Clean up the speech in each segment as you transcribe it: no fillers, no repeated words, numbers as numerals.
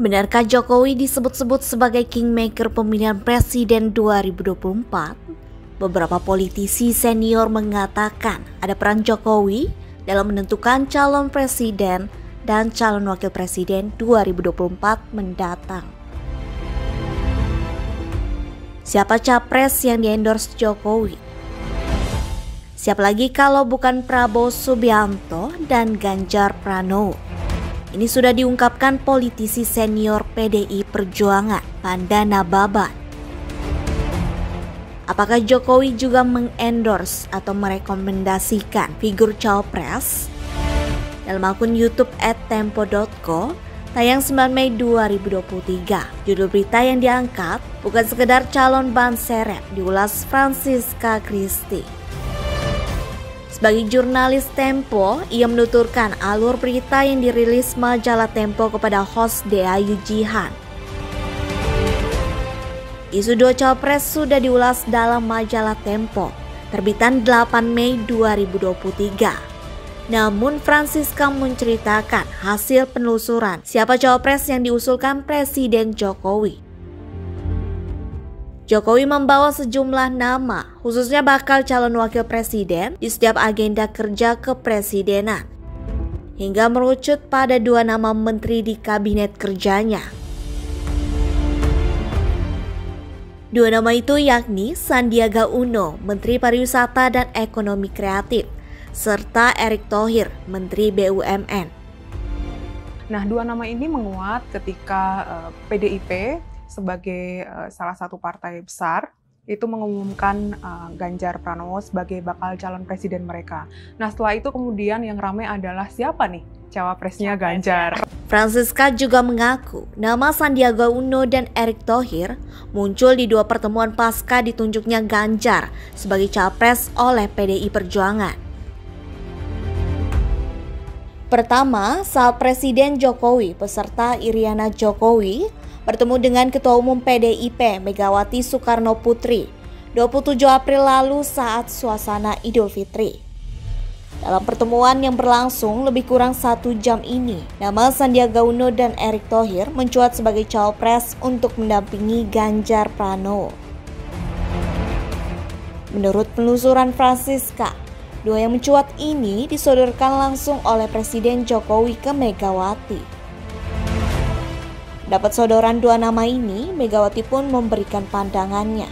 Benarkah Jokowi disebut-sebut sebagai kingmaker pemilihan presiden 2024? Beberapa politisi senior mengatakan ada peran Jokowi dalam menentukan calon presiden dan calon wakil presiden 2024 mendatang. Siapa capres yang di-endorse Jokowi? Siapa lagi kalau bukan Prabowo Subianto dan Ganjar Pranowo? Ini sudah diungkapkan politisi senior PDI Perjuangan, Panda Nababan. Apakah Jokowi juga mengendorse atau merekomendasikan figur cawapres? Dalam akun YouTube @tempo.co, tayang 9 Mei 2023, judul berita yang diangkat bukan sekedar calon ban serep, diulas Francisca Christie. Sebagai jurnalis Tempo, ia menuturkan alur berita yang dirilis majalah Tempo kepada host Dea Yujihan. Isu dua cawapres sudah diulas dalam majalah Tempo, terbitan 8 Mei 2023. Namun Francisca menceritakan hasil penelusuran siapa cawapres yang diusulkan Presiden Jokowi. Jokowi membawa sejumlah nama, khususnya bakal calon wakil presiden di setiap agenda kerja kepresidenan, hingga merucut pada 2 nama menteri di kabinet kerjanya. 2 nama itu yakni Sandiaga Uno, Menteri Pariwisata dan Ekonomi Kreatif, serta Erick Thohir, Menteri BUMN. Nah, 2 nama ini menguat ketika PDIP sebagai salah satu partai besar itu mengumumkan Ganjar Pranowo sebagai bakal calon presiden mereka. Nah, setelah itu kemudian yang ramai adalah siapa nih cawapresnya Ganjar. Francisca juga mengaku nama Sandiaga Uno dan Erick Thohir muncul di 2 pertemuan pasca ditunjuknya Ganjar sebagai capres oleh PDI Perjuangan. Pertama, saat Presiden Jokowi beserta Iriana Jokowi bertemu dengan Ketua Umum PDIP Megawati Soekarno Putri 27 April lalu saat suasana Idul Fitri. Dalam pertemuan yang berlangsung lebih kurang 1 jam ini, nama Sandiaga Uno dan Erick Thohir mencuat sebagai cawapres untuk mendampingi Ganjar Pranowo. Menurut penelusuran Francisca, 2 yang mencuat ini disodorkan langsung oleh Presiden Jokowi ke Megawati. Dapat sodoran 2 nama ini, Megawati pun memberikan pandangannya.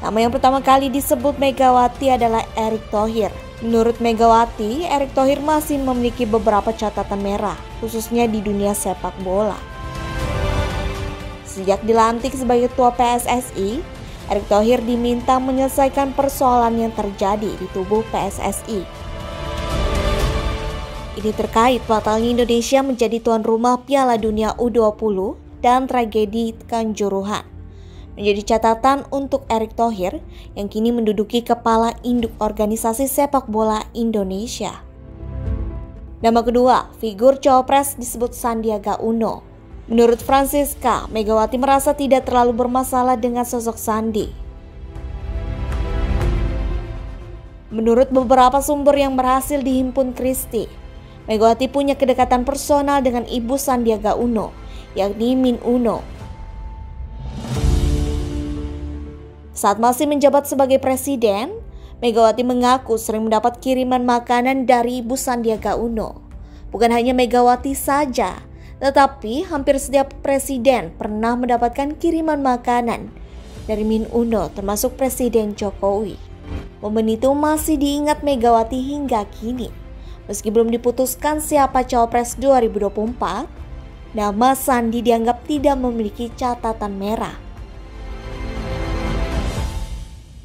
Nama yang pertama kali disebut Megawati adalah Erick Thohir. Menurut Megawati, Erick Thohir masih memiliki beberapa catatan merah, khususnya di dunia sepak bola. Sejak dilantik sebagai ketua PSSI, Erick Thohir diminta menyelesaikan persoalan yang terjadi di tubuh PSSI. Ini terkait batalnya Indonesia menjadi tuan rumah Piala Dunia U20 dan tragedi Kanjuruhan. Menjadi catatan untuk Erick Thohir yang kini menduduki kepala induk organisasi sepak bola Indonesia. Nama kedua, figur cawapres disebut Sandiaga Uno. Menurut Francisca, Megawati merasa tidak terlalu bermasalah dengan sosok Sandi. Menurut beberapa sumber yang berhasil dihimpun Christie, Megawati punya kedekatan personal dengan ibu Sandiaga Uno, yakni Min Uno. Saat masih menjabat sebagai presiden, Megawati mengaku sering mendapat kiriman makanan dari ibu Sandiaga Uno. Bukan hanya Megawati saja, tetapi hampir setiap presiden pernah mendapatkan kiriman makanan dari Min Uno, termasuk Presiden Jokowi. Momen itu masih diingat Megawati hingga kini. Meski belum diputuskan siapa cawapres 2024, nama Sandi dianggap tidak memiliki catatan merah.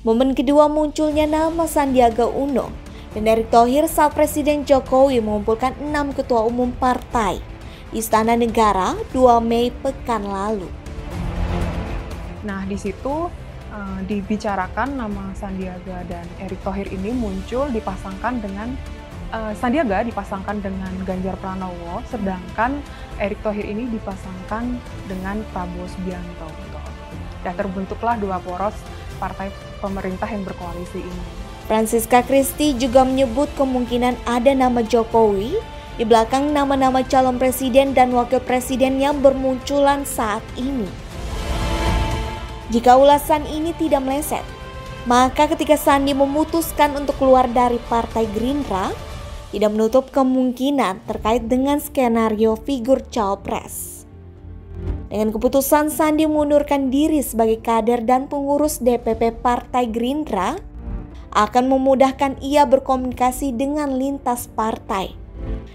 Momen kedua munculnya nama Sandiaga Uno dan Erick Thohir saat Presiden Jokowi mengumpulkan 6 ketua umum partai di Istana Negara 2 Mei pekan lalu. Nah, di situ dibicarakan nama Sandiaga dan Erick Thohir ini muncul dipasangkan dengan Sandiaga dipasangkan dengan Ganjar Pranowo, sedangkan Erick Thohir ini dipasangkan dengan Prabowo Subianto. Dan terbentuklah 2 poros partai pemerintah yang berkoalisi ini. Francisca Christie juga menyebut kemungkinan ada nama Jokowi di belakang nama-nama calon presiden dan wakil presiden yang bermunculan saat ini. Jika ulasan ini tidak meleset, maka ketika Sandi memutuskan untuk keluar dari Partai Gerindra, tidak menutup kemungkinan terkait dengan skenario figur cawapres. Dengan keputusan Sandi mengundurkan diri sebagai kader dan pengurus DPP Partai Gerindra, akan memudahkan ia berkomunikasi dengan lintas partai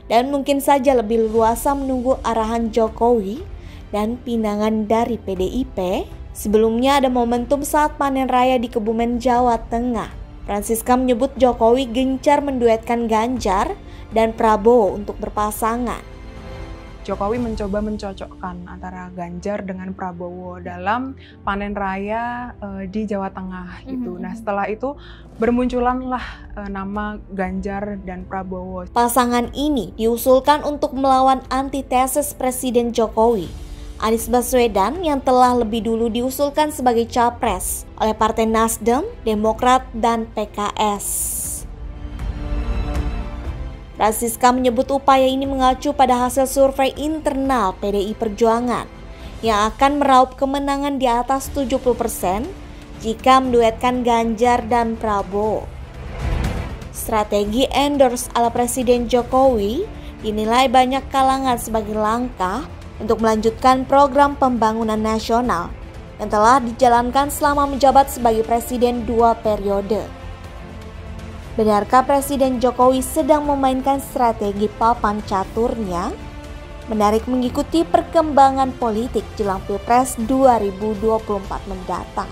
dan mungkin saja lebih leluasa menunggu arahan Jokowi dan pinangan dari PDIP. Sebelumnya ada momentum saat panen raya di Kebumen, Jawa Tengah. Francisca menyebut Jokowi gencar menduetkan Ganjar dan Prabowo untuk berpasangan. Jokowi mencoba mencocokkan antara Ganjar dengan Prabowo dalam panen raya di Jawa Tengah gitu. Nah, setelah itu bermunculanlah nama Ganjar dan Prabowo. Pasangan ini diusulkan untuk melawan antitesis Presiden Jokowi, Anies Baswedan, yang telah lebih dulu diusulkan sebagai capres oleh Partai Nasdem, Demokrat, dan PKS. Francisca menyebut upaya ini mengacu pada hasil survei internal PDI Perjuangan yang akan meraup kemenangan di atas 70% jika menduetkan Ganjar dan Prabowo. Strategi endorse ala Presiden Jokowi dinilai banyak kalangan sebagai langkah untuk melanjutkan program pembangunan nasional yang telah dijalankan selama menjabat sebagai presiden 2 periode. Benarkah Presiden Jokowi sedang memainkan strategi papan caturnya? Menarik mengikuti perkembangan politik jelang Pilpres 2024 mendatang.